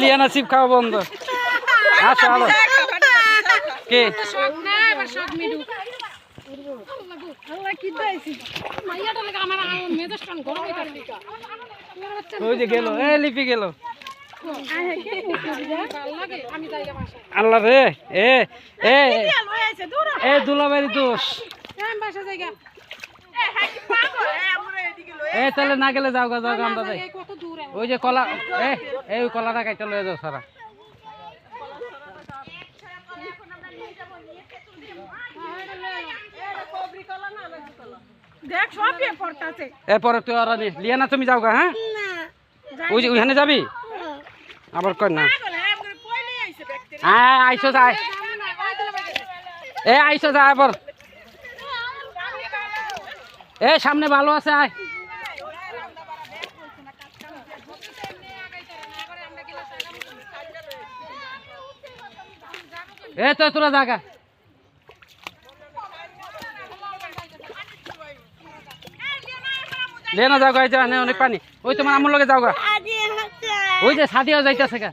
Liana chip খাওয়া বন্ধ। আসো আলো কে ওই যে গেল লিপি গেল। আল্লাহ রে এ দুলাবাড়ি দোষ। তাহলে না গেলে যাও গা আমরা যাই। ওই যে কলা এই কলাটা কাইটা লয়ে যাও সারা। এরপরে তুই আর লিয়ানা তুমি যাও গা। হ্যাঁ ওই যে ওইখানে যাবি আবার কর না। আইসো যায় আইসো যায় আবার সামনে ভালো আছে আয়। তো তোরা জায়গা লেনা যাও গা। অনেক পানি। ওই তোমার আমার লগে যাও গা। ওই যে সাদিয়া যাইতেছে গা।